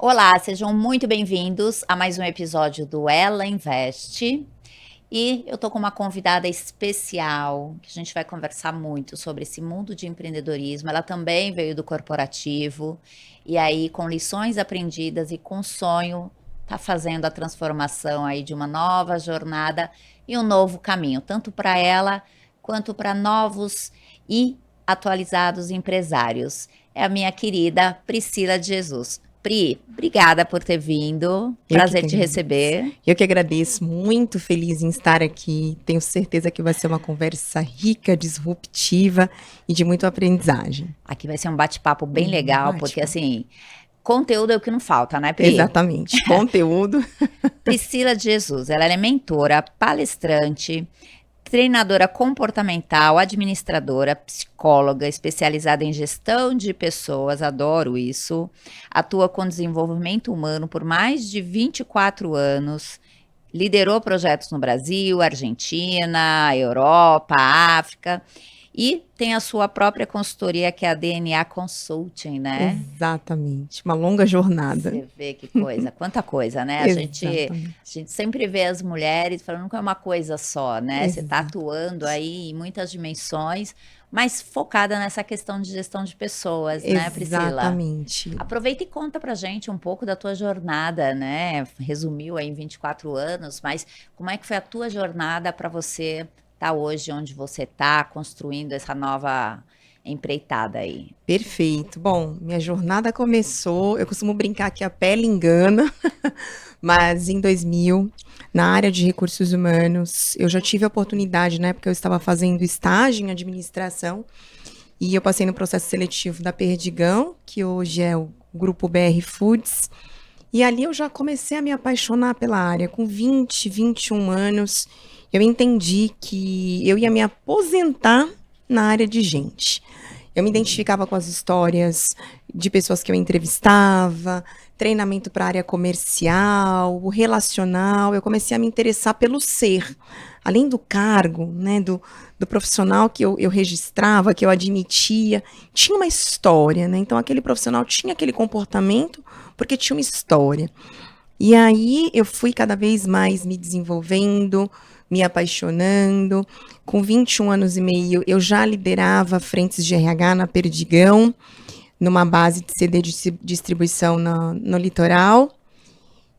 Olá, sejam muito bem-vindos a mais um episódio do Ela Investe. E eu tô com uma convidada especial, que a gente vai conversar muito sobre esse mundo de empreendedorismo. Ela também veio do corporativo, e aí, com lições aprendidas e com sonho, tá fazendo a transformação aí de uma nova jornada e um novo caminho, tanto para ela quanto para novos e atualizados empresários. É a minha querida Priscila de Jesus. Pri, obrigada por ter vindo. Eu que Prazer te agradeço. receber. Eu que agradeço, muito feliz em estar aqui. Tenho certeza que vai ser uma conversa rica, disruptiva e de muita aprendizagem. Aqui vai ser um bate-papo bem legal, porque Ótimo. assim, conteúdo é o que não falta, né, Pri? Exatamente. Conteúdo. Priscila de Jesus, ela é mentora, palestrante, treinadora comportamental, administradora, psicóloga, especializada em gestão de pessoas, adoro isso. Atua com desenvolvimento humano por mais de 24 anos. Liderou projetos no Brasil, Argentina, Europa, África. E tem a sua própria consultoria, que é a DNA Consulting, né? Exatamente. Uma longa jornada. Você vê que coisa, quanta coisa, né? A Exatamente. gente sempre vê as mulheres falando que é uma coisa só, né? Você está Exato. atuando aí em muitas dimensões, mas focada nessa questão de gestão de pessoas, né, Priscila? Exatamente. Aproveita e conta pra gente um pouco da tua jornada, né? Resumiu aí em 24 anos, mas como é que foi a tua jornada para você estar hoje onde você está, construindo essa nova empreitada aí? Perfeito. Bom, minha jornada começou, eu costumo brincar que a pele engana, mas em 2000, na área de recursos humanos, eu já tive a oportunidade, na época eu estava fazendo estágio em administração, e eu passei no processo seletivo da Perdigão, que hoje é o grupo BR Foods, e ali eu já comecei a me apaixonar pela área. Com 20, 21 anos, eu entendi que eu ia me aposentar na área de gente. Eu me identificava com as histórias de pessoas que eu entrevistava, treinamento para a área comercial, o relacional. Eu comecei a me interessar pelo ser. Além do cargo, né, do profissional que eu registrava, que eu admitia, tinha uma história, né? Então, aquele profissional tinha aquele comportamento porque tinha uma história. E aí eu fui cada vez mais me desenvolvendo, me apaixonando. Com 21 anos e meio, eu já liderava frentes de RH na Perdigão, numa base de CD de distribuição no litoral.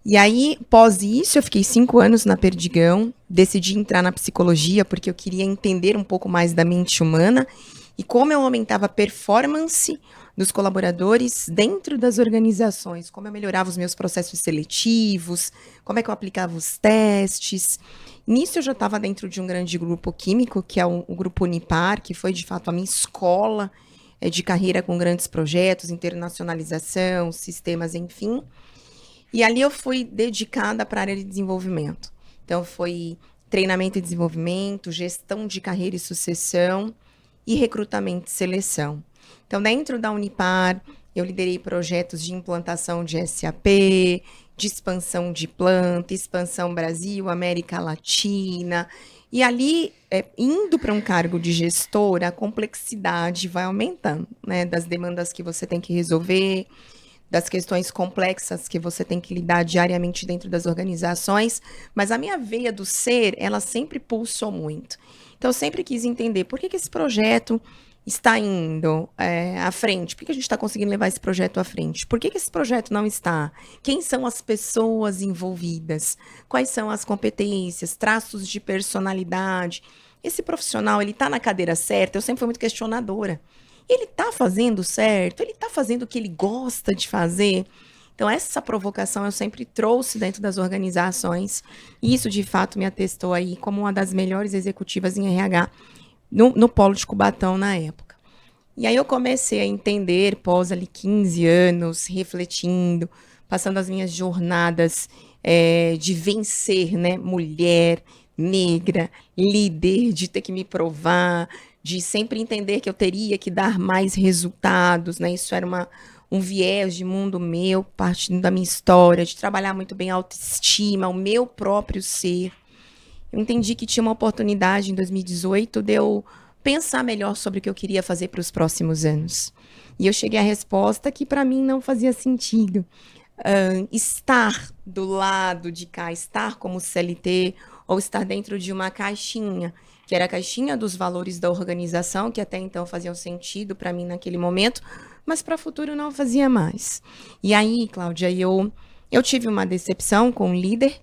E aí, pós isso, eu fiquei 5 anos na Perdigão, decidi entrar na psicologia, porque eu queria entender um pouco mais da mente humana e como eu aumentava a performance dos colaboradores dentro das organizações, como eu melhorava os meus processos seletivos, como é que eu aplicava os testes. Nisso eu já estava dentro de um grande grupo químico, que é o Grupo Unipar, que foi de fato a minha escola de carreira com grandes projetos, internacionalização, sistemas, enfim. E ali eu fui dedicada para a área de desenvolvimento. Então, foi treinamento e desenvolvimento, gestão de carreira e sucessão e recrutamento e seleção. Então, dentro da Unipar, eu liderei projetos de implantação de SAP, de expansão de planta, expansão Brasil, América Latina. E ali, indo para um cargo de gestora, a complexidade vai aumentando, né? Das demandas que você tem que resolver, das questões complexas que você tem que lidar diariamente dentro das organizações, mas a minha veia do ser, ela sempre pulsou muito. Então, eu sempre quis entender por que esse projeto está indo à frente, por que a gente está conseguindo levar esse projeto à frente, por que esse projeto não está, quem são as pessoas envolvidas, quais são as competências, traços de personalidade, esse profissional, ele está na cadeira certa? Eu sempre fui muito questionadora. Ele está fazendo certo? Ele está fazendo o que ele gosta de fazer? Então, essa provocação eu sempre trouxe dentro das organizações. E isso, de fato, me atestou aí como uma das melhores executivas em RH no polo de Cubatão na época. E aí eu comecei a entender, pós ali 15 anos, refletindo, passando as minhas jornadas de vencer, né? Mulher, negra, líder, de ter que me provar, de sempre entender que eu teria que dar mais resultados, né? Isso era um viés de mundo meu, partindo da minha história, de trabalhar muito bem a autoestima, o meu próprio ser. Eu entendi que tinha uma oportunidade em 2018 de eu pensar melhor sobre o que eu queria fazer para os próximos anos. E eu cheguei à resposta que para mim não fazia sentido. estar do lado de cá, estar como CLT, ou estar dentro de uma caixinha, que era a caixinha dos valores da organização, que até então faziam sentido para mim naquele momento, mas para o futuro não fazia mais. E aí, Cláudia, eu tive uma decepção com o líder,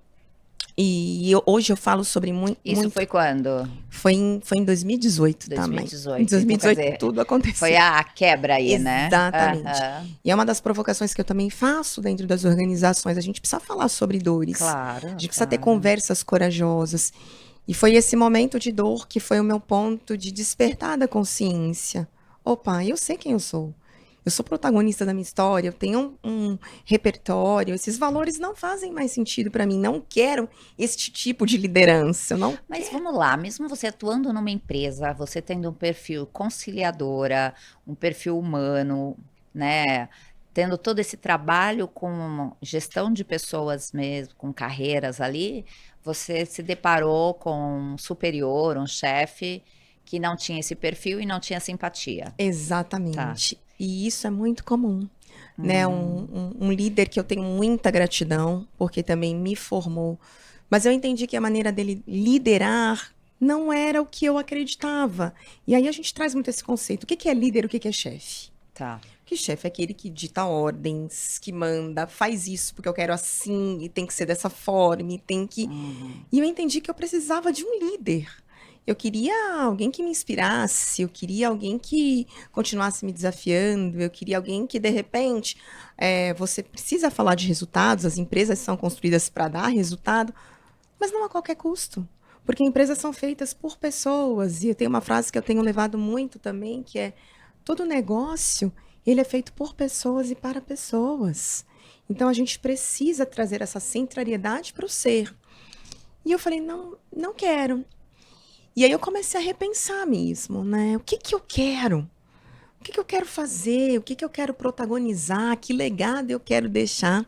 e hoje eu falo sobre Isso muito. foi quando? Foi em 2018 também. Em 2018. Então, quer 2018 dizer, tudo foi aconteceu. a quebra aí, né? Exatamente. Aham. E é uma das provocações que eu também faço dentro das organizações. A gente precisa falar sobre dores. A Claro, gente precisa ter claro. conversas corajosas. E foi esse momento de dor que foi o meu ponto de despertar da consciência. Opa, eu sei quem eu sou. Eu sou protagonista da minha história, eu tenho um repertório, esses valores não fazem mais sentido para mim, não quero este tipo de liderança, eu não Mas quero. vamos lá, mesmo você atuando numa empresa, você tendo um perfil conciliadora, um perfil humano, né? Tendo todo esse trabalho com gestão de pessoas mesmo, com carreiras ali, você se deparou com um superior, um chefe que não tinha esse perfil e não tinha simpatia. Tá. Exatamente. E isso é muito comum, né? Um, Hum. um líder que eu tenho muita gratidão, porque também me formou. Mas eu entendi que a maneira dele liderar não era o que eu acreditava. E aí a gente traz muito esse conceito. O que que é líder, o que que é chefe? Tá. Que chefe é aquele que dita ordens, que manda, faz isso porque eu quero assim, e tem que ser dessa forma, e tem que. Uhum. E eu entendi que eu precisava de um líder. Eu queria alguém que me inspirasse, eu queria alguém que continuasse me desafiando, eu queria alguém que, de repente, você precisa falar de resultados, as empresas são construídas para dar resultado, mas não a qualquer custo. Porque empresas são feitas por pessoas, e tem uma frase que eu tenho levado muito também, que é todo negócio, ele é feito por pessoas e para pessoas. Então a gente precisa trazer essa centralidade para o ser. E eu falei, não, não quero. E aí eu comecei a repensar mesmo, né? O que que eu quero? O que que eu quero fazer? O que que eu quero protagonizar? Que legado eu quero deixar?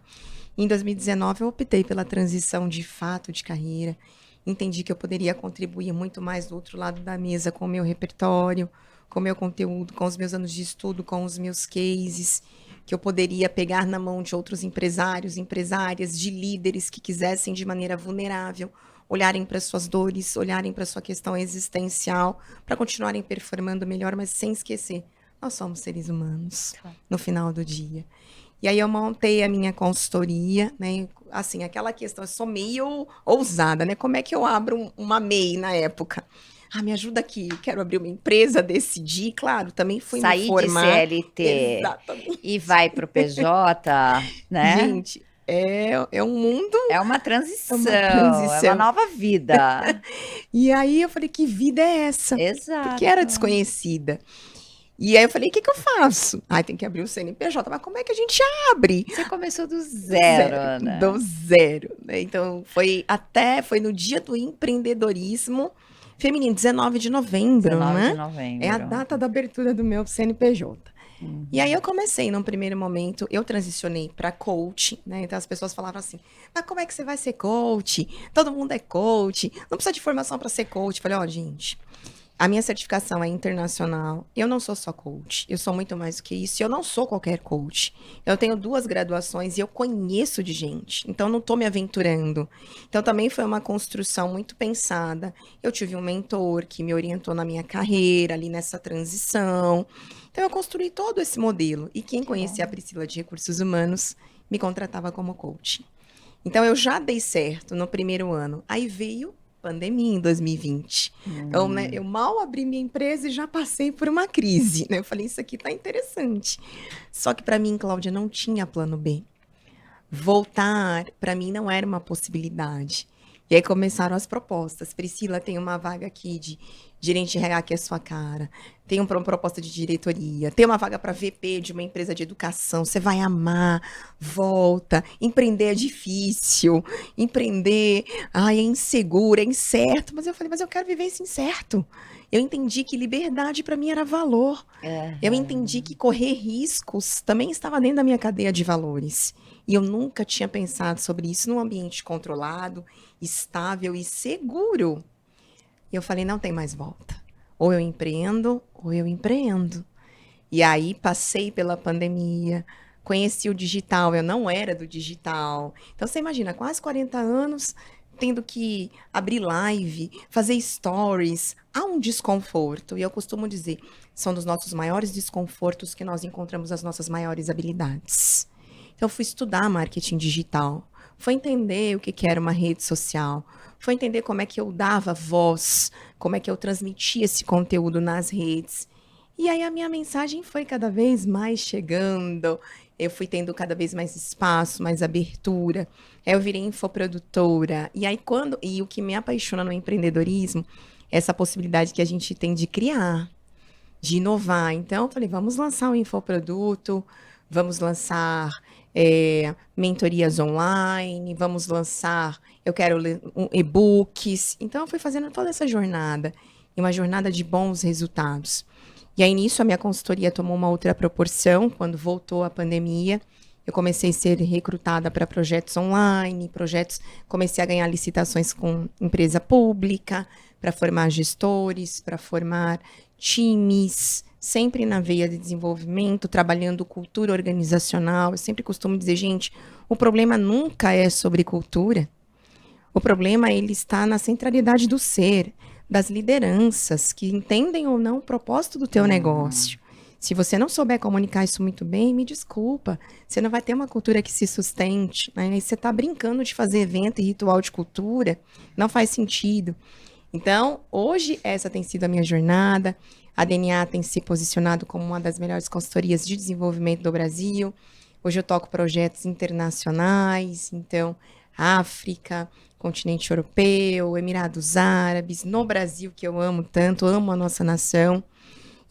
Em 2019 eu optei pela transição de fato de carreira. Entendi que eu poderia contribuir muito mais do outro lado da mesa com o meu repertório, com o meu conteúdo, com os meus anos de estudo, com os meus cases, que eu poderia pegar na mão de outros empresários, empresárias, de líderes que quisessem de maneira vulnerável olharem para suas dores, olharem para sua questão existencial, para continuarem performando melhor, mas sem esquecer, nós somos seres humanos Claro. no final do dia. E aí eu montei a minha consultoria, né? Assim, aquela questão, eu sou meio ousada, né? Como é que eu abro uma MEI na época? Ah, me ajuda aqui, quero abrir uma empresa, decidi, claro, também fui me Sair de formar. CLT e Exatamente. vai para o PJ, né? Gente, é um mundo, É uma é uma transição, é uma transição. nova vida. E aí eu falei, que vida é essa? Porque era Exato. desconhecida. E aí eu falei, o que que eu faço? Ah, tem que abrir o CNPJ, mas como é que a gente abre? Você começou do Do zero, zero, do né? zero, né? Então, foi no dia do empreendedorismo feminino, 19 de novembro, 19 de né? É a novembro. data da abertura do meu CNPJ. E aí Uhum. eu comecei, num primeiro momento, eu transicionei para coach, né? Então as pessoas falavam assim: mas como é que você vai ser coach? Todo mundo é coach, não precisa de formação para ser coach. Eu falei, ó, gente, a minha certificação é internacional. Eu não sou só coach, eu sou muito mais do que isso. E eu não sou qualquer coach. Eu tenho 2 graduações e eu conheço de gente. Então, eu não estou me aventurando. Então, também foi uma construção muito pensada. Eu tive um mentor que me orientou na minha carreira, ali nessa transição. Então, eu construí todo esse modelo. E quem Que bom. conhecia a Priscila de Recursos Humanos me contratava como coach. Então, eu já dei certo no primeiro ano. Aí veio pandemia em 2020. Então, né, eu mal abri minha empresa e já passei por uma crise, né? Eu falei, isso aqui tá interessante. Só que para mim, Cláudia, não tinha plano B. Voltar, para mim, não era uma possibilidade. E aí começaram as propostas. Priscila, tem uma vaga aqui de gerente de RH que é sua cara. Tem uma proposta de diretoria. Tem uma vaga para VP de uma empresa de educação. Você vai amar. Volta. Empreender é difícil. Empreender, ai, é inseguro, é incerto. Mas eu falei, mas eu quero viver esse incerto. Eu entendi que liberdade para mim era valor. Eu entendi Aham. que correr riscos também estava dentro da minha cadeia de valores. E eu nunca tinha pensado sobre isso num ambiente controlado, estável e seguro. E eu falei, não tem mais volta. Ou eu empreendo, ou eu empreendo. E aí passei pela pandemia, conheci o digital, eu não era do digital. Então você imagina, quase 40 anos tendo que abrir live, fazer stories, há um desconforto. E eu costumo dizer, são dos nossos maiores desconfortos que nós encontramos as nossas maiores habilidades. Então, eu fui estudar marketing digital, foi entender o que que era uma rede social, foi entender como é que eu dava voz, como é que eu transmitia esse conteúdo nas redes. E aí a minha mensagem foi cada vez mais chegando, eu fui tendo cada vez mais espaço, mais abertura. Eu virei infoprodutora. E aí o que me apaixona no empreendedorismo é essa possibilidade que a gente tem de criar, de inovar. Então, eu falei, vamos lançar um infoproduto, vamos lançar mentorias online, vamos lançar, eu quero ler e-books. Então, eu fui fazendo toda essa jornada, e uma jornada de bons resultados. E aí, nisso, a minha consultoria tomou uma outra proporção, quando voltou a pandemia. Eu comecei a ser recrutada para projetos online, comecei a ganhar licitações com empresa pública, para formar gestores, para formar times, sempre na veia de desenvolvimento, trabalhando cultura organizacional. Eu sempre costumo dizer, gente, o problema nunca é sobre cultura. O problema, ele está na centralidade do ser, das lideranças, que entendem ou não o propósito do teu negócio. Se você não souber comunicar isso muito bem, me desculpa, você não vai ter uma cultura que se sustente, né? E você está brincando de fazer evento e ritual de cultura, não faz sentido. Então, hoje, essa tem sido a minha jornada. A DNA tem se posicionado como uma das melhores consultorias de desenvolvimento do Brasil. Hoje eu toco projetos internacionais, então, África, continente europeu, Emirados Árabes, no Brasil, que eu amo tanto, amo a nossa nação.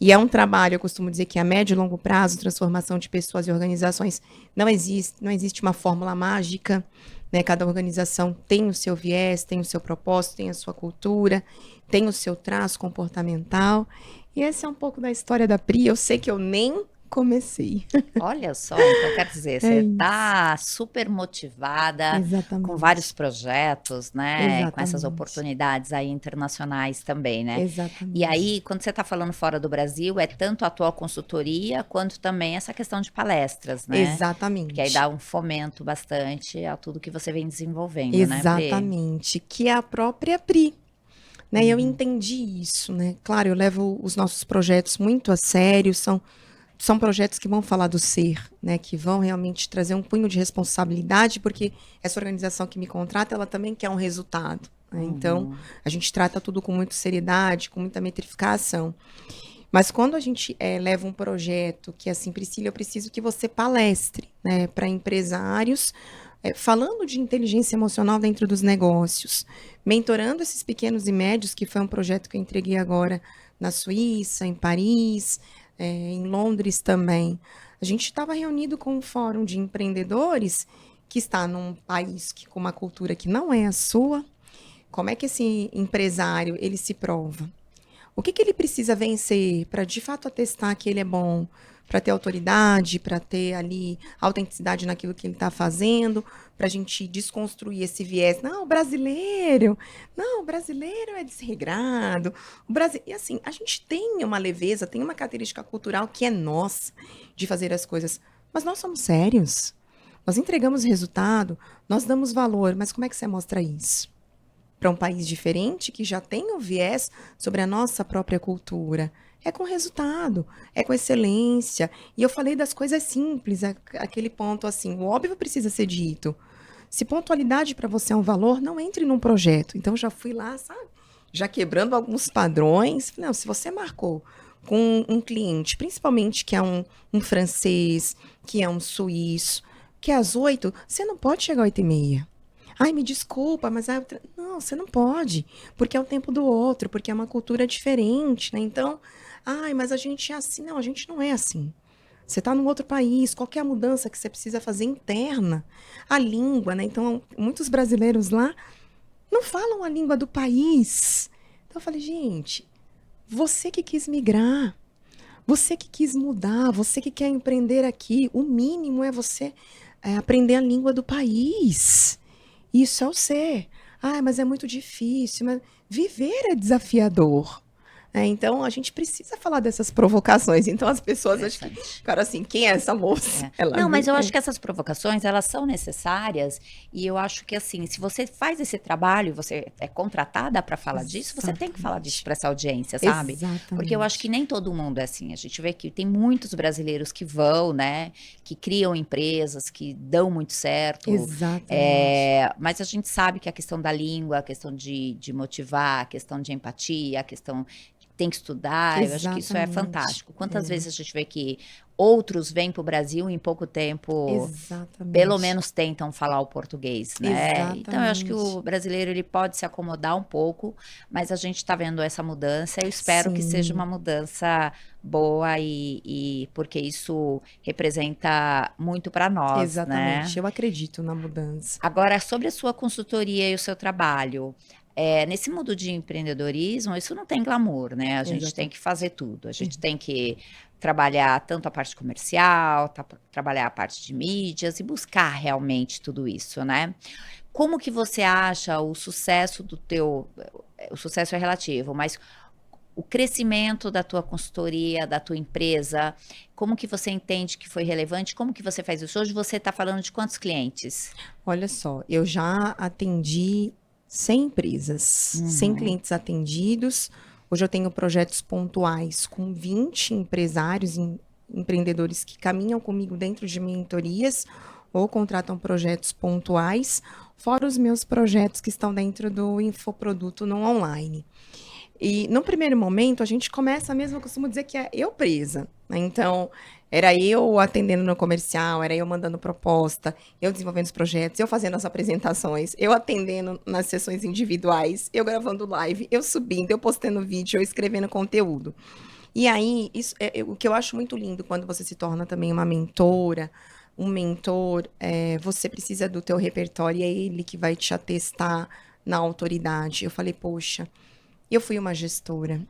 E é um trabalho, eu costumo dizer que a médio e longo prazo, transformação de pessoas e organizações, não existe uma fórmula mágica, né? Cada organização tem o seu viés, tem o seu propósito, tem a sua cultura, tem o seu traço comportamental. E esse é um pouco da história da Pri. Eu sei que eu nem comecei. Olha só, então quer dizer, É você isso. está super motivada, com Exatamente. vários projetos, né, com essas Exatamente. oportunidades aí internacionais também, né. E Exatamente. aí, quando você está falando fora do Brasil, é tanto a tua consultoria, quanto também essa questão de palestras, né, porque aí Exatamente. dá um fomento bastante a tudo que você vem desenvolvendo, né, Pri? Exatamente. Que é a própria Pri. Né, eu Uhum. entendi isso, né? Claro, eu levo os nossos projetos muito a sério, são projetos que vão falar do ser, né? Que vão realmente trazer um punho de responsabilidade, porque essa organização que me contrata, ela também quer um resultado, né? Então, a gente trata tudo com muita seriedade, com muita metrificação. Mas quando a gente leva um projeto que, assim, Priscila, eu preciso que você palestre, né, para empresários, falando de inteligência emocional dentro dos negócios, mentorando esses pequenos e médios, que foi um projeto que eu entreguei agora na Suíça, em Paris, em Londres também. A gente estava reunido com um fórum de empreendedores que está num país com uma cultura que não é a sua. Como é que esse empresário ele se prova? O que ele precisa vencer para de fato atestar que ele é bom, para ter autoridade, para ter ali autenticidade naquilo que ele está fazendo, para a gente desconstruir esse viés. Não, o brasileiro é desregrado. E assim, a gente tem uma leveza, tem uma característica cultural que é nossa de fazer as coisas, mas nós somos sérios. Nós entregamos resultado, nós damos valor, mas como é que você mostra isso? Para um país diferente que já tem o viés sobre a nossa própria cultura. É com resultado, é com excelência. E eu falei das coisas simples, aquele ponto assim, o óbvio precisa ser dito. Se pontualidade para você é um valor, não entre num projeto. Então, já fui lá, sabe? Já quebrando alguns padrões. Não, se você marcou com um cliente, principalmente que é um francês, que é um suíço, que é às 8, você não pode chegar às 8h30. Ai, me desculpa, mas... Não, você não pode, porque é o tempo do outro, porque é uma cultura diferente, né? Então, ai, mas a gente é assim. Não, a gente não é assim. Você está num outro país, qual que é a mudança que você precisa fazer interna? A língua, né? Então, muitos brasileiros lá não falam a língua do país. Então, eu falei, gente, você que quis migrar, você que quis mudar, você que quer empreender aqui, o mínimo é você aprender a língua do país. Isso é o ser. Ah, mas é muito difícil. Mas viver é desafiador. Então, a gente precisa falar dessas provocações. Então, as pessoas acho que Interessante. ficaram assim, quem é essa moça? É. Ela Não, mas viu, eu acho que essas provocações, elas são necessárias, e eu acho que, assim, se você faz esse trabalho, você é contratada para falar disso, você tem que falar disso exatamente, para essa audiência, sabe? Porque eu acho que exatamente, nem todo mundo é assim. A gente vê que tem muitos brasileiros que vão, né, que criam empresas, que dão muito certo, exatamente, mas a gente sabe que a questão da língua, a questão de motivar, a questão de empatia, a questão que tem que estudar, eu acho que isso é exatamente, fantástico. Quantas vezes a gente vê que outros vêm para o Brasil e em pouco tempo, pelo exatamente, menos tentam falar o português, né. Então eu acho que exatamente. o brasileiro ele pode se acomodar um pouco, mas a gente está vendo essa mudança, eu espero que seja uma Sim, mudança boa e porque isso representa muito para nós, exatamente. né. Eu acredito na mudança. Agora sobre a sua consultoria e o seu trabalho, nesse mundo de empreendedorismo, isso não tem glamour, né, a gente tem Exatamente. que fazer tudo, a gente tem que trabalhar tanto a parte comercial, trabalhar a parte de mídias e buscar realmente tudo isso, né. Como que você acha o sucesso do teu o sucesso é relativo, mas o crescimento da tua consultoria, da tua empresa, como que você entende que foi relevante? Como que você faz isso? Hoje você está falando de quantos clientes? Olha só, eu já atendi 100 empresas, 100 Uhum. clientes atendidos. Hoje eu tenho projetos pontuais com 20 empresários, empreendedores que caminham comigo dentro de mentorias ou contratam projetos pontuais, fora os meus projetos que estão dentro do infoproduto no online. E no primeiro momento, a gente começa mesmo, eu costumo dizer que é eu presa, né, então, era eu atendendo no comercial, era eu mandando proposta, eu desenvolvendo os projetos, eu fazendo as apresentações, eu atendendo nas sessões individuais, eu gravando live, eu subindo, eu postando vídeo, eu escrevendo conteúdo. E aí, isso o que eu acho muito lindo quando você se torna também uma mentora, um mentor, você precisa do teu repertório e é ele que vai te atestar na autoridade. Eu falei: "Poxa, eu fui uma gestora.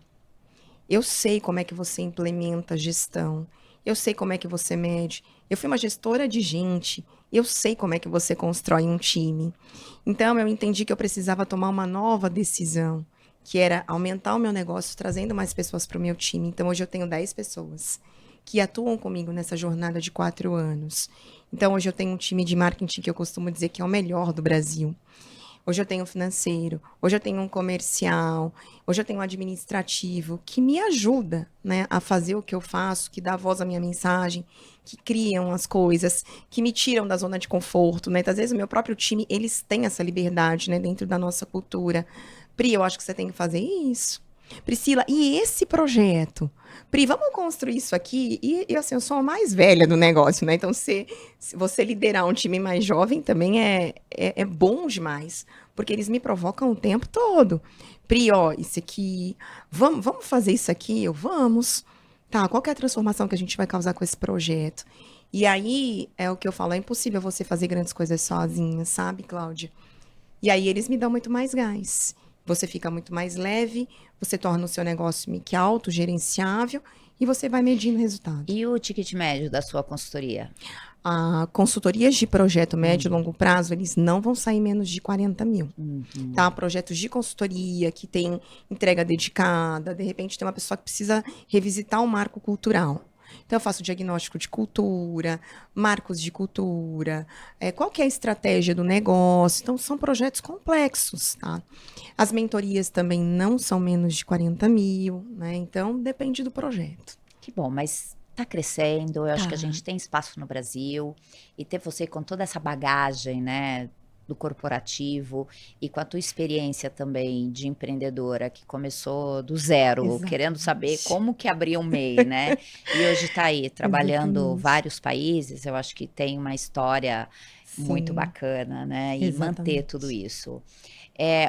Eu sei como é que você implementa gestão. Eu sei como é que você mede. Eu fui uma gestora de gente. Eu sei como é que você constrói um time. Então, eu entendi que eu precisava tomar uma nova decisão, que era aumentar o meu negócio, trazendo mais pessoas para o meu time. Então, hoje eu tenho 10 pessoas que atuam comigo nessa jornada de 4 anos. Então, hoje eu tenho um time de marketing que eu costumo dizer que é o melhor do Brasil. Hoje eu tenho um financeiro, hoje eu tenho um comercial, hoje eu tenho um administrativo que me ajuda, né, a fazer o que eu faço, que dá voz à minha mensagem, que criam as coisas, que me tiram da zona de conforto, né? Então, às vezes o meu próprio time, eles têm essa liberdade, né, dentro da nossa cultura. Pri, eu acho que você tem que fazer isso. Priscila, e esse projeto? Pri, vamos construir isso aqui? E assim, eu sou a mais velha do negócio, né? Então, se você liderar um time mais jovem também é bom demais, porque eles me provocam o tempo todo. Pri, ó, isso aqui, vamos fazer isso aqui? Eu, vamos. Tá, qual que é a transformação que a gente vai causar com esse projeto? E aí, é o que eu falo, é impossível você fazer grandes coisas sozinha, sabe, Cláudia? E aí eles me dão muito mais gás. Você fica muito mais leve, você torna o seu negócio meio que autogerenciável e você vai medindo o resultado. E o ticket médio da sua consultoria? Consultorias de projeto médio e Hum. longo prazo, eles não vão sair menos de 40 mil. Uhum. Tá? Projetos de consultoria que tem entrega dedicada, de repente tem uma pessoa que precisa revisitar um marco cultural. Então, eu faço diagnóstico de cultura, marcos de cultura, qual que é a estratégia do negócio. Então, são projetos complexos, tá? As mentorias também não são menos de 40 mil, né? Então, depende do projeto. Que bom, mas está crescendo, eu acho que a Tá, gente tem espaço no Brasil, e ter você com toda essa bagagem, né, do corporativo e com a tua experiência também de empreendedora que começou do zero, querendo saber exatamente. como que abrir um MEI, né, e hoje está aí trabalhando Exatamente. vários países, eu acho que tem uma história muito Sim, bacana, né, e manter tudo exatamente. isso.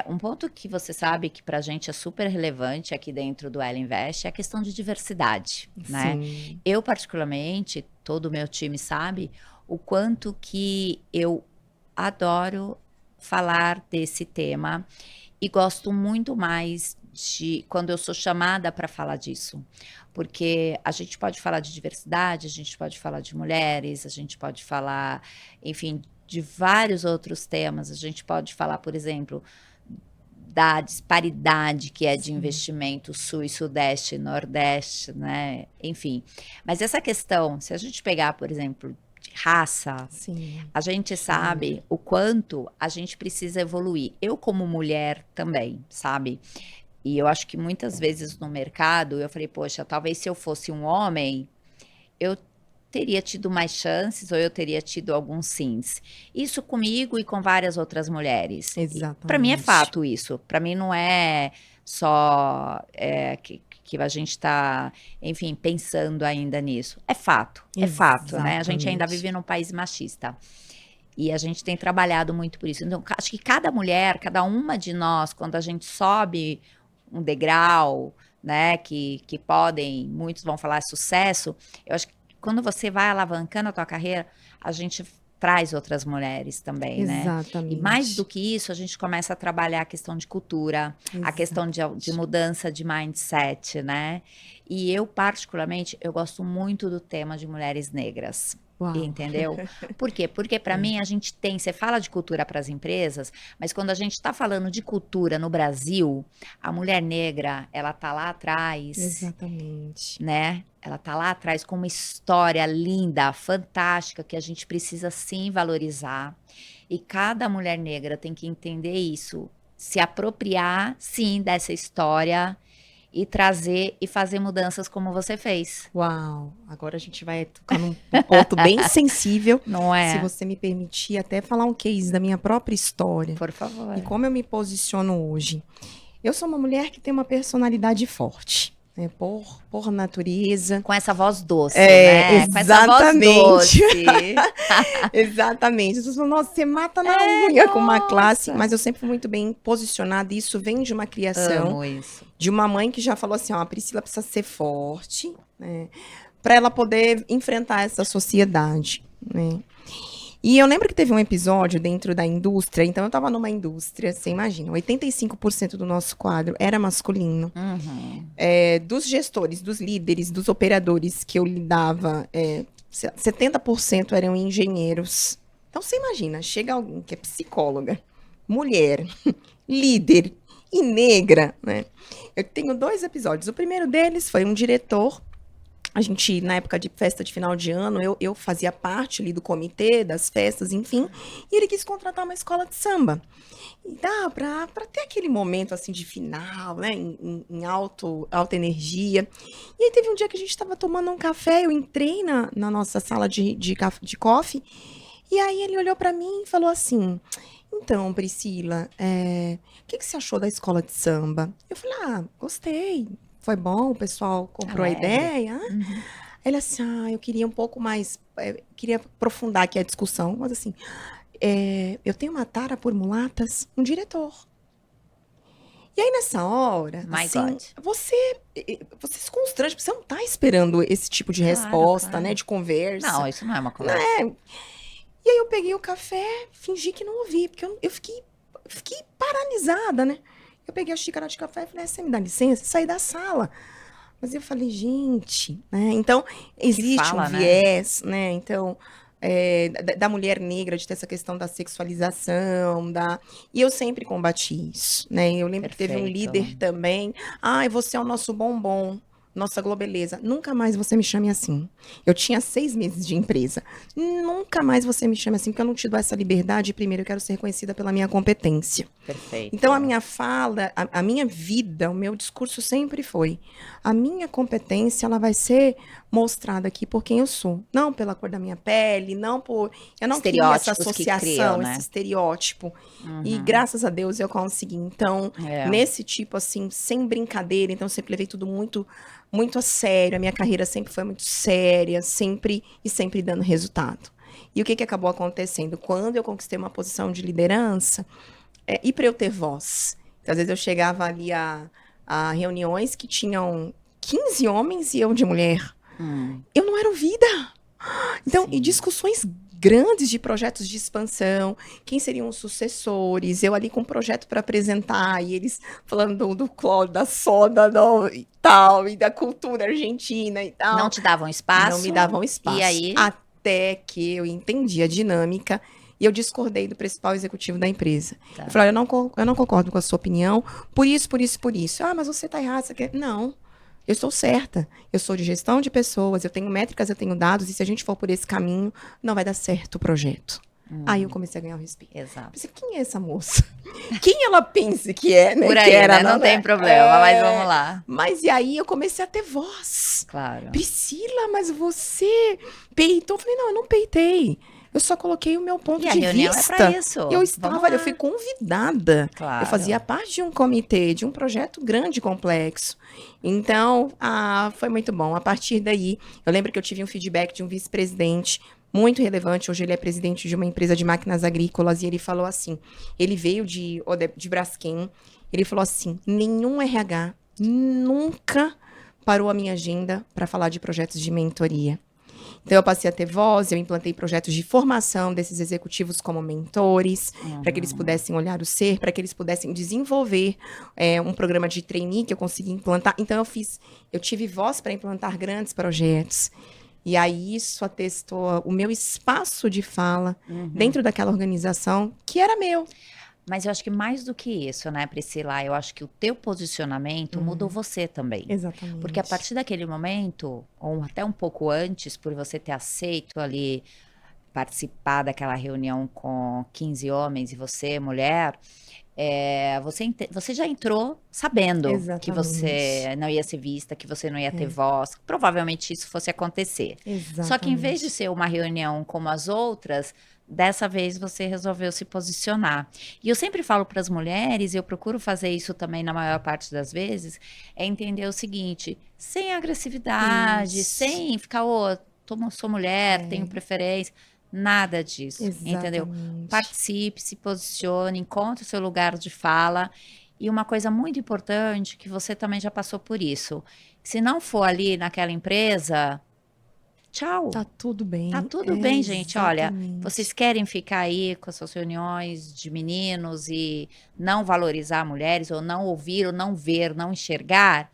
Um ponto que você sabe que para a gente é super relevante aqui dentro do Ela Invest é a questão de diversidade, né. Sim, Eu particularmente, todo o meu time sabe, o quanto que eu adoro falar desse tema e gosto muito mais de quando eu sou chamada para falar disso, porque a gente pode falar de diversidade, a gente pode falar de mulheres, a gente pode falar, enfim, de vários outros temas. A gente pode falar, por exemplo, da disparidade que é de Sim. investimento sul e sudeste, nordeste, né? Enfim. Mas essa questão, se a gente pegar, por exemplo, de raça, Sim. a gente sabe o quanto a gente precisa evoluir. Eu, como mulher, também, sabe? E eu acho que muitas vezes no mercado, eu falei, poxa, talvez se eu fosse um homem, eu teria tido mais chances ou eu teria tido alguns sims. Isso comigo e com várias outras mulheres. Para mim é Exatamente. fato isso. Para mim não é só que a gente está, enfim, pensando ainda nisso. É fato, né? A gente ainda Exatamente. vive num país machista. E a gente tem trabalhado muito por isso. Então, acho que cada mulher, cada uma de nós, quando a gente sobe um degrau, né, que podem, muitos vão falar sucesso, eu acho que quando você vai alavancando a tua carreira, a gente traz outras mulheres também, né? E mais do Exatamente. que isso, a gente começa a trabalhar a questão de cultura, a questão de Exatamente. mudança de mindset, né? E eu, particularmente, eu gosto muito do tema de mulheres negras. Uau. Entendeu? Por quê? Porque para É. mim a gente tem, você fala de cultura para as empresas, mas quando a gente está falando de cultura no Brasil, a mulher negra, ela tá lá atrás, Exatamente. né? Ela tá lá atrás com uma história linda, fantástica, que a gente precisa sim valorizar. E cada mulher negra tem que entender isso, se apropriar sim dessa história e trazer e fazer mudanças como você fez, Uau. Agora a gente vai tocar num ponto bem sensível. não Se é? você me permitir, até falar um case da minha própria história Por favor. e como eu me posiciono hoje. Eu sou uma mulher que tem uma personalidade forte, né? Por natureza. Com essa voz doce, né? Com essa voz Exatamente. doce. Exatamente. As pessoas falam, nossa, você mata na unha com uma classe, mas eu sempre fui muito bem posicionada. E isso vem de uma criação Amo isso. de uma mãe que já falou assim: ó, a Priscila precisa ser forte, né, para ela poder enfrentar essa sociedade, né? E eu lembro que teve um episódio dentro da indústria, então eu estava numa indústria, você imagina, 85% do nosso quadro era masculino. Uhum. Dos gestores, dos líderes, dos operadores que eu lidava, 70% eram engenheiros. Então você imagina, chega alguém que é psicóloga, mulher, líder e negra, né? Eu tenho 2 episódios. O primeiro deles foi um diretor. A gente, na época de festa de final de ano, eu fazia parte ali do comitê, das festas, enfim. E ele quis contratar uma escola de samba. E dá pra ter aquele momento, assim, de final, né? Em alta energia. E aí teve um dia que a gente estava tomando um café, eu entrei na nossa sala de coffee, e aí ele olhou pra mim e falou assim: então, Priscila, o que você achou da escola de samba? Eu falei, gostei, foi bom, o pessoal comprou a Alegre. ideia. Uhum. Ele assim, eu queria um pouco mais, queria aprofundar aqui a discussão, mas assim, eu tenho uma tara por mulatas, um diretor. E aí, nessa hora, My assim, God. você se constrange, porque você não tá esperando esse tipo de Claro, resposta, né, claro. de conversa. Não, isso não é uma conversa. E aí eu peguei o café, fingi que não ouvi, porque eu fiquei paralisada, né? Eu peguei a xícara de café e falei, você me dá licença? E saí da sala. Mas eu falei, gente, né? Então, Que existe um fala, né? viés, né? Então, da mulher negra, de ter essa questão da sexualização, e eu sempre combati isso, né? Eu lembro que teve um Perfeito. líder também, você é o nosso bombom, nossa globeleza. Nunca mais você me chame assim. Eu tinha 6 meses de empresa. Nunca mais você me chame assim, porque eu não te dou essa liberdade. Primeiro, eu quero ser reconhecida pela minha competência. Perfeito. Então, a minha fala, a minha vida, o meu discurso sempre foi: a minha competência, ela vai ser mostrada aqui por quem eu sou. Não pela cor da minha pele, não por... Eu não queria essa Estereótipos que criam, associação, esse né? estereótipo. E Uhum. graças a Deus eu consegui. Então, É. nesse tipo, assim, sem brincadeira, então eu sempre levei tudo muito, muito a sério. A minha carreira sempre foi muito séria, sempre dando resultado. E o que acabou acontecendo? Quando eu conquistei uma posição de liderança, e para eu ter voz. Então, às vezes eu chegava ali a reuniões que tinham 15 homens e eu de mulher. Eu não era ouvida. Então, Sim. e discussões grandes de projetos de expansão, quem seriam os sucessores, eu ali com um projeto para apresentar, e eles falando do cloro, da soda e tal, e da cultura argentina e tal. Não te davam espaço? Não me davam espaço. E aí? Até que eu entendi a dinâmica E eu discordei do principal executivo da empresa. Tá. Eu falei, olha, eu não concordo com a sua opinião, por isso, por isso, por isso. Ah, mas você tá errado, você quer... Não, eu estou certa. Eu sou de gestão de pessoas, eu tenho métricas, eu tenho dados, e se a gente for por esse caminho, não vai dar certo o projeto. Aí eu comecei a ganhar o respeito. Exato. Pensei, quem é essa moça? Quem ela pensa que é, né? Por aí, que era, né? Não tem problema, mas vamos lá. Mas e aí eu comecei a ter voz. Claro. Priscila, mas você peitou? Eu falei, não, eu não peitei. Eu só coloquei o meu ponto E a de reunião vista. é pra isso. Eu estava, eu fui convidada. Claro. Eu fazia parte de um comitê, de um projeto grande e complexo. Então, foi muito bom. A partir daí, eu lembro que eu tive um feedback de um vice-presidente muito relevante. Hoje ele é presidente de uma empresa de máquinas agrícolas e ele falou assim, ele veio de Braskem, ele falou assim, nenhum RH nunca parou a minha agenda para falar de projetos de mentoria. Então, eu passei a ter voz, eu implantei projetos de formação desses executivos como mentores, para que eles pudessem olhar o ser, para que eles pudessem desenvolver um programa de trainee que eu consegui implantar. Então, eu tive voz para implantar grandes projetos. E aí, isso atestou o meu espaço de fala dentro daquela organização, que era meu. Mas eu acho que mais do que isso, né, Priscila? Eu acho que o teu posicionamento mudou você também. Exatamente. Porque a partir daquele momento, ou até um pouco antes, por você ter aceito ali participar daquela reunião com 15 homens e você, mulher, você já entrou sabendo que você não ia ser vista, que você não ia ter voz. Provavelmente isso fosse acontecer. Exatamente. Só que em vez de ser uma reunião como as outras, dessa vez você resolveu se posicionar. E eu sempre falo para as mulheres, e eu procuro fazer isso também na maior parte das vezes, é entender o seguinte, sem agressividade, sem ficar, sou mulher, tenho preferência, nada disso, entendeu? Participe, se posicione, encontre o seu lugar de fala. E uma coisa muito importante, que você também já passou por isso, se não for ali naquela empresa... Tchau. Tá tudo bem. Tá tudo bem, gente. Olha, vocês querem ficar aí com as suas reuniões de meninos e não valorizar mulheres, ou não ouvir, ou não ver, não enxergar?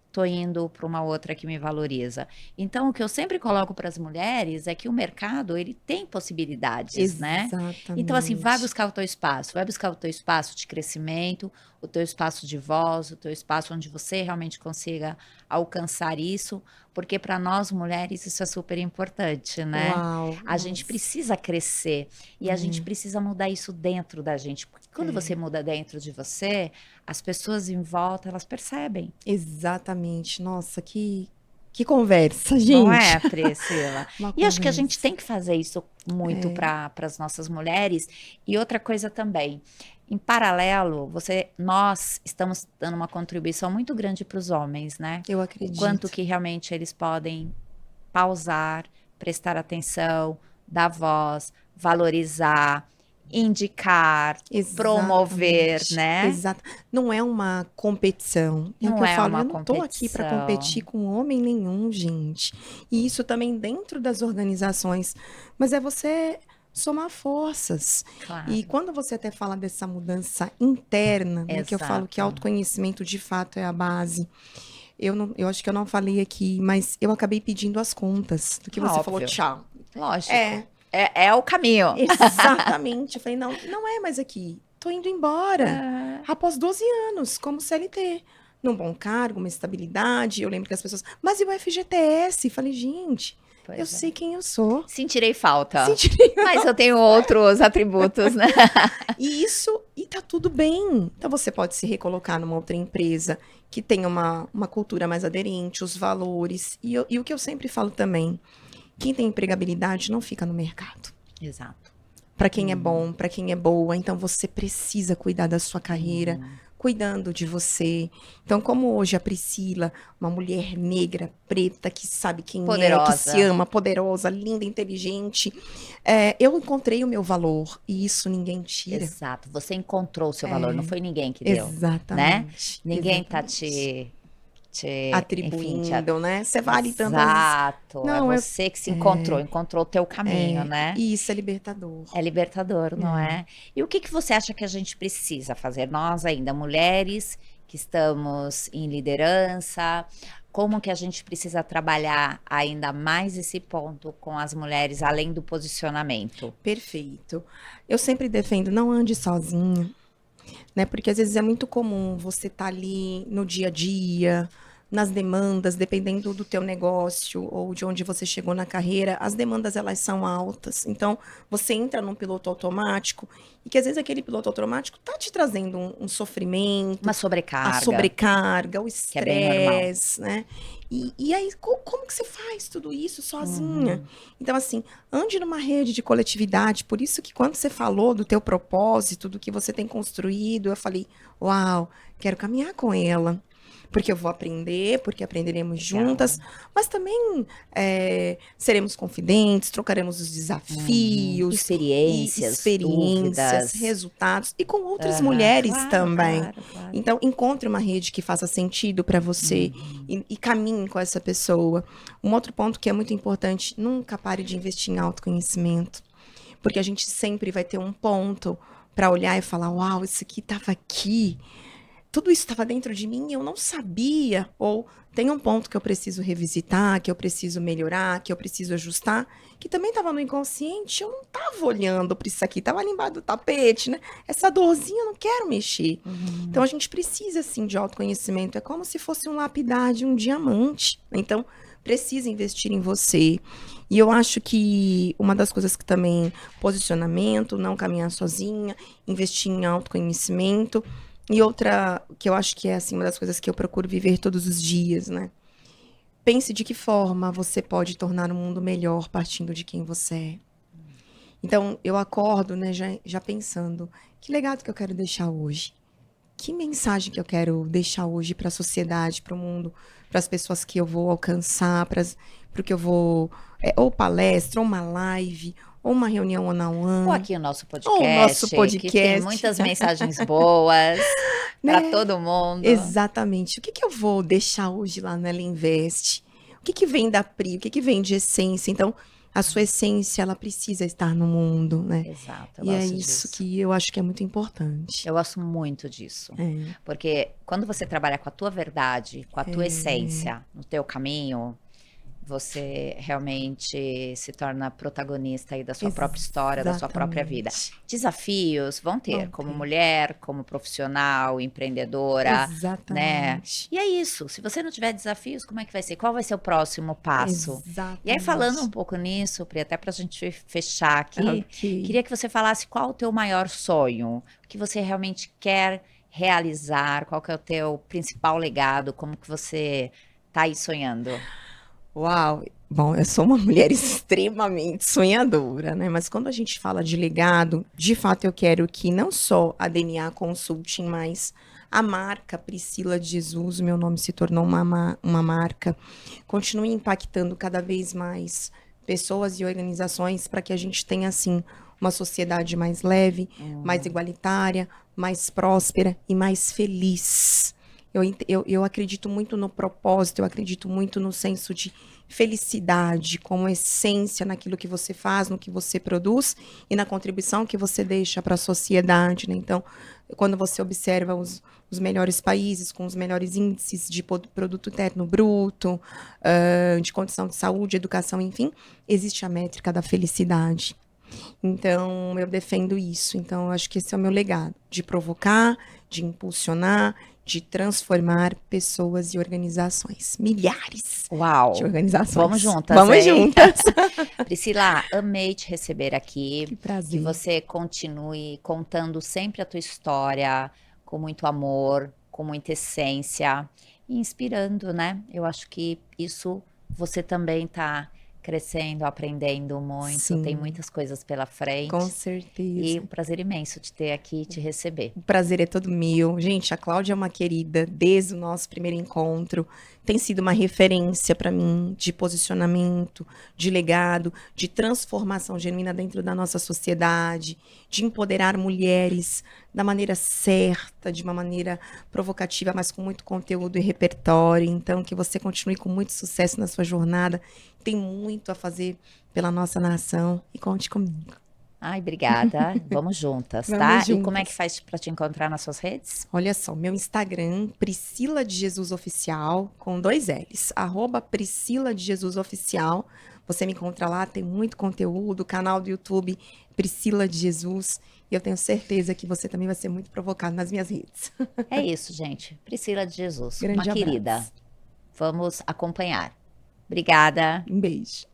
Tô indo para uma outra que me valoriza. Então, o que eu sempre coloco para as mulheres é que o mercado, ele tem possibilidades, né? Então, assim, vai buscar o teu espaço. Vai buscar o teu espaço de crescimento, o teu espaço de voz, o teu espaço onde você realmente consiga alcançar isso, porque para nós mulheres isso é super importante, né? Uau, a gente precisa crescer e a gente precisa mudar isso dentro da gente, porque quando você muda dentro de você, as pessoas em volta, elas percebem. Exatamente. Nossa, que conversa, gente. Não é, Priscila? E acho que a gente tem que fazer isso muito para as nossas mulheres. E outra coisa também, em paralelo, nós estamos dando uma contribuição muito grande para os homens, né? Eu acredito. O quanto que realmente eles podem pausar, prestar atenção, dar voz, valorizar, indicar, promover, né? Exato. Não é uma competição. É o que eu falo, eu não tô aqui para competir com homem nenhum, gente. E isso também dentro das organizações. Mas é você somar forças. Claro. E quando você até fala dessa mudança interna, né, que eu falo que autoconhecimento de fato é a base. Eu acho que eu não falei aqui, mas eu acabei pedindo as contas do que você falou, tchau. Lógico. É o caminho. Exatamente. Eu falei, não é mais aqui. Tô indo embora. Após 12 anos, como CLT. Num bom cargo, uma estabilidade. Eu lembro que as pessoas... Mas e o FGTS? Falei, gente, eu sei quem eu sou. Sentirei falta. Mas eu tenho outros atributos, né? E tá tudo bem. Então você pode se recolocar numa outra empresa que tenha uma cultura mais aderente, os valores. E o que eu sempre falo também... Quem tem empregabilidade não fica no mercado. Exato. Para quem é bom, para quem é boa. Então, você precisa cuidar da sua carreira, cuidando de você. Então, como hoje a Priscila, uma mulher negra, preta, que sabe quem é, que se ama, poderosa, linda, inteligente, eu encontrei o meu valor e isso ninguém tira. Exato. Você encontrou o seu valor, não foi ninguém que deu. Exatamente. Né? Ninguém tá te atribuindo, né? Você vale tanto. Exato. Não, é você que se encontrou o teu caminho, né? E isso é libertador. É libertador, não é? E o que você acha que a gente precisa fazer? Nós ainda, mulheres que estamos em liderança, como que a gente precisa trabalhar ainda mais esse ponto com as mulheres, além do posicionamento? Perfeito. Eu sempre defendo, não ande sozinha, né? Porque às vezes é muito comum você estar ali no dia a dia, nas demandas, dependendo do teu negócio ou de onde você chegou na carreira, as demandas elas são altas. Então, você entra num piloto automático e que às vezes aquele piloto automático tá te trazendo um sofrimento, Uma a sobrecarga, sobrecarga, o que é bem normal. estresse, né? E aí, como que você faz tudo isso sozinha? Uhum. Então, assim, ande numa rede de coletividade. Por isso que quando você falou do teu propósito, do que você tem construído, eu falei, uau, quero caminhar com ela. Porque eu vou aprender, porque aprenderemos Legal. juntas, mas também seremos confidentes, trocaremos os Uhum. desafios e Experiências, experiências, dúvidas. resultados, e com outras Aham. mulheres Claro, também. claro, claro. Então, encontre uma rede que faça sentido para você Uhum. e caminhe com essa pessoa. Um outro ponto que é muito importante, nunca pare de investir em autoconhecimento, porque a gente sempre vai ter um ponto para olhar e falar, uau, isso aqui estava aqui, tudo isso estava dentro de mim e eu não sabia. Ou tem um ponto que eu preciso revisitar, que eu preciso melhorar, que eu preciso ajustar, que também estava no inconsciente, eu não estava olhando para isso aqui, estava ali embaixo do tapete, né? Essa dorzinha eu não quero mexer. Então Uhum. a gente precisa, sim, de autoconhecimento. É como se fosse um lapidar de um diamante. Então, precisa investir em você. E eu acho que uma das coisas que também, posicionamento, não caminhar sozinha, investir em autoconhecimento. E outra que eu acho que é assim uma das coisas que eu procuro viver todos os dias, né? Pense de que forma você pode tornar o mundo melhor partindo de quem você é. Então, eu acordo, né, já pensando, que legado que eu quero deixar hoje? Que mensagem que eu quero deixar hoje para a sociedade, para o mundo, para as pessoas que eu vou alcançar, para o que eu vou, ou palestra, ou uma live, ou uma reunião Ou one-on-one, aqui o nosso ou o nosso podcast, que tem podcast, muitas mensagens boas para né? todo mundo. Exatamente. O que que eu vou deixar hoje lá no Ela Invest? O que que vem da Pri? O que que vem de essência? Então, a sua essência, ela precisa estar no mundo, né? Exato, eu E é gosto isso disso. que eu acho que é muito importante. Eu gosto muito disso. É, Porque quando você trabalha com a tua verdade, com a tua essência, no teu caminho, você realmente se torna protagonista aí da sua própria história, da sua própria vida. exatamente. Desafios vão ter, Vão como ter. mulher, como profissional, empreendedora, né? Exatamente. E é isso. Se você não tiver desafios, como é que vai ser? Qual vai ser o próximo passo? E aí, falando um Exatamente. pouco nisso, Pri, até para a gente fechar aqui, Ok. queria que você falasse qual o teu maior sonho, o que você realmente quer realizar, qual que é o teu principal legado, como que você tá aí sonhando? Uau! Bom, eu sou uma mulher extremamente sonhadora, né? Mas quando a gente fala de legado, de fato eu quero que não só a DNA Consulting, mas a marca Priscila de Jesus, meu nome se tornou uma marca, continue impactando cada vez mais pessoas e organizações para que a gente tenha, assim, uma sociedade mais leve, mais igualitária, mais próspera e mais feliz. Eu acredito muito no propósito, eu acredito muito no senso de felicidade como essência naquilo que você faz, no que você produz e na contribuição que você deixa para a sociedade, né? Então, quando você observa os melhores países com os melhores índices de produto interno bruto, de condição de saúde, educação, enfim, existe a métrica da felicidade. Então, eu defendo isso. Então, eu acho que esse é o meu legado, de provocar, de impulsionar, de transformar pessoas e organizações. Milhares de Uau! Vamos organizações. juntas, Vamos hein? juntas. Priscila, amei te receber aqui. Que Que prazer. você continue contando sempre a tua história com muito amor, com muita essência e inspirando, né? Eu acho que isso você também está crescendo, aprendendo muito, tem Sim, muitas coisas pela com frente e certeza. um prazer imenso te ter aqui e te receber. O prazer é todo meu. Gente, a Cláudia é uma querida desde o nosso primeiro encontro. Tem sido uma referência para mim de posicionamento, de legado, de transformação genuína dentro da nossa sociedade, de empoderar mulheres da maneira certa, de uma maneira provocativa, mas com muito conteúdo e repertório. Então, que você continue com muito sucesso na sua jornada. Tem muito a fazer pela nossa nação e conte comigo. Ai, obrigada. Vamos juntas, tá? Vamos E como é que juntas. faz para te encontrar nas suas redes? Olha só, meu Instagram, Priscila de Jesus Oficial, com 2 L's, @Priscila de Jesus Oficial. Você me encontra lá, tem muito conteúdo, canal do YouTube Priscila de Jesus, e eu tenho certeza que você também vai ser muito provocado nas minhas redes. É isso, gente. Priscila de Jesus, uma Grande querida. abraço. Vamos acompanhar. Obrigada. Um beijo.